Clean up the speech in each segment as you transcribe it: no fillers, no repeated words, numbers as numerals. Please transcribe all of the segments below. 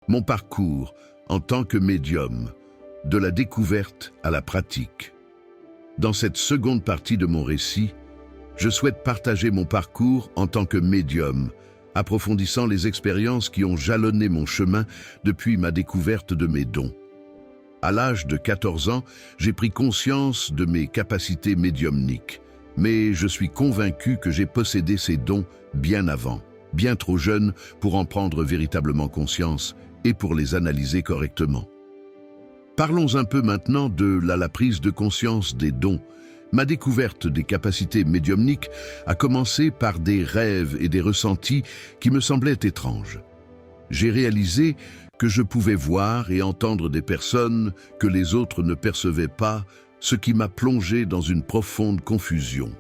Mon parcours en tant que médium, de la découverte à la pratique. Dans cette seconde partie de mon récit, je souhaite partager mon parcours en tant que médium, approfondissant les expériences qui ont jalonné mon chemin depuis ma découverte de mes dons. À l'âge de 14 ans, j'ai pris conscience de mes capacités médiumniques, mais je suis convaincu que j'ai possédé ces dons bien avant, bien trop jeune pour en prendre véritablement conscience et pour les analyser correctement. Parlons un peu maintenant de la prise de conscience des dons. Ma découverte des capacités médiumniques a commencé par des rêves et des ressentis qui me semblaient étranges. J'ai réalisé que je pouvais voir et entendre des personnes que les autres ne percevaient pas, ce qui m'a plongé dans une profonde confusion.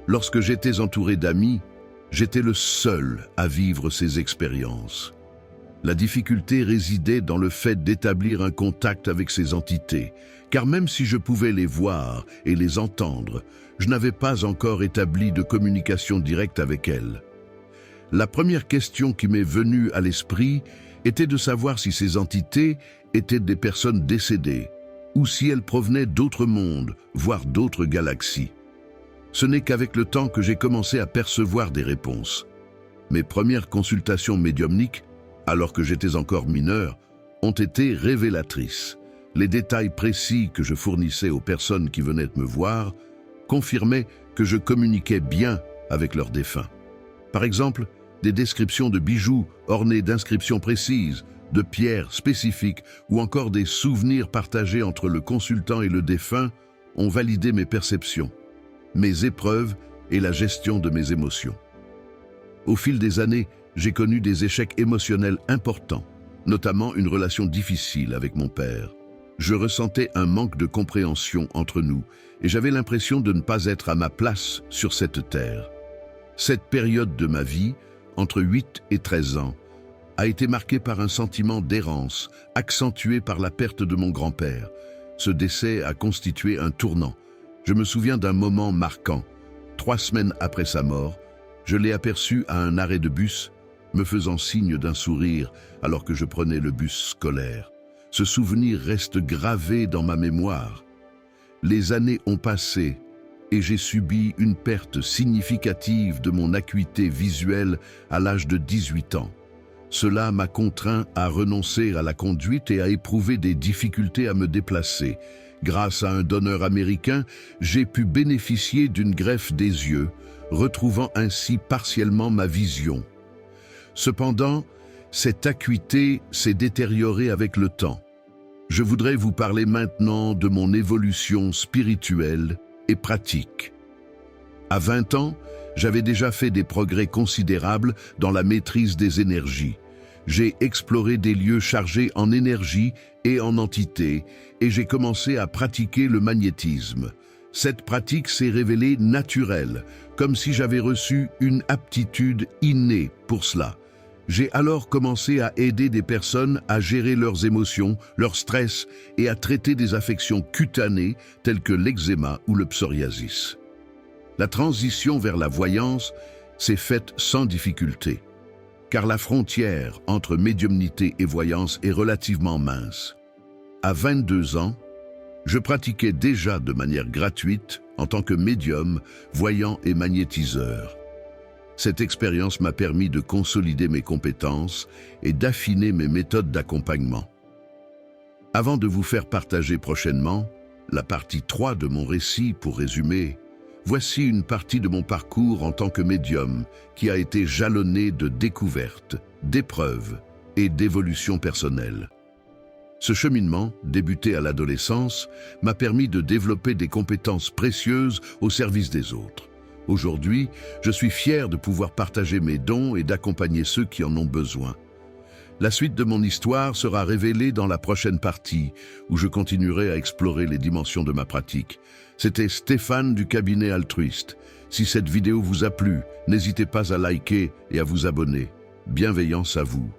Lorsque j'étais entouré d'amis, j'étais le seul à vivre ces expériences. La difficulté résidait dans le fait d'établir un contact avec ces entités, car même si je pouvais les voir et les entendre, je n'avais pas encore établi de communication directe avec elles. La première question qui m'est venue à l'esprit était de savoir si ces entités étaient des personnes décédées, ou si elles provenaient d'autres mondes, voire d'autres galaxies. Ce n'est qu'avec le temps que j'ai commencé à percevoir des réponses. Mes premières consultations médiumniques, alors que j'étais encore mineur, ont été révélatrices. Les détails précis que je fournissais aux personnes qui venaient me voir confirmaient que je communiquais bien avec leurs défunts. Par exemple, des descriptions de bijoux ornés d'inscriptions précises, de pierres spécifiques ou encore des souvenirs partagés entre le consultant et le défunt ont validé mes perceptions, mes épreuves et la gestion de mes émotions. Au fil des années, j'ai connu des échecs émotionnels importants, notamment une relation difficile avec mon père. Je ressentais un manque de compréhension entre nous et j'avais l'impression de ne pas être à ma place sur cette terre. Cette période de ma vie, entre 8 et 13 ans, a été marquée par un sentiment d'errance, accentué par la perte de mon grand-père. Ce décès a constitué un tournant. Je me souviens d'un moment marquant. 3 semaines après sa mort, je l'ai aperçu à un arrêt de bus, me faisant signe d'un sourire alors que je prenais le bus scolaire. Ce souvenir reste gravé dans ma mémoire. Les années ont passé et j'ai subi une perte significative de mon acuité visuelle à l'âge de 18 ans. Cela m'a contraint à renoncer à la conduite et à éprouver des difficultés à me déplacer. Grâce à un donneur américain, j'ai pu bénéficier d'une greffe des yeux, retrouvant ainsi partiellement ma vision. Cependant, cette acuité s'est détériorée avec le temps. Je voudrais vous parler maintenant de mon évolution spirituelle et pratique. À 20 ans, j'avais déjà fait des progrès considérables dans la maîtrise des énergies. J'ai exploré des lieux chargés en énergie et en entités, et j'ai commencé à pratiquer le magnétisme. Cette pratique s'est révélée naturelle, comme si j'avais reçu une aptitude innée pour cela. J'ai alors commencé à aider des personnes à gérer leurs émotions, leur stress et à traiter des affections cutanées telles que l'eczéma ou le psoriasis. La transition vers la voyance s'est faite sans difficulté, car la frontière entre médiumnité et voyance est relativement mince. À 22 ans, je pratiquais déjà de manière gratuite en tant que médium, voyant et magnétiseur. Cette expérience m'a permis de consolider mes compétences et d'affiner mes méthodes d'accompagnement. Avant de vous faire partager prochainement la partie 3 de mon récit pour résumer, voici une partie de mon parcours en tant que médium qui a été jalonné de découvertes, d'épreuves et d'évolutions personnelles. Ce cheminement, débuté à l'adolescence, m'a permis de développer des compétences précieuses au service des autres. Aujourd'hui, je suis fier de pouvoir partager mes dons et d'accompagner ceux qui en ont besoin. La suite de mon histoire sera révélée dans la prochaine partie, où je continuerai à explorer les dimensions de ma pratique. C'était Stéphane du cabinet Altruiste. Si cette vidéo vous a plu, n'hésitez pas à liker et à vous abonner. Bienveillance à vous.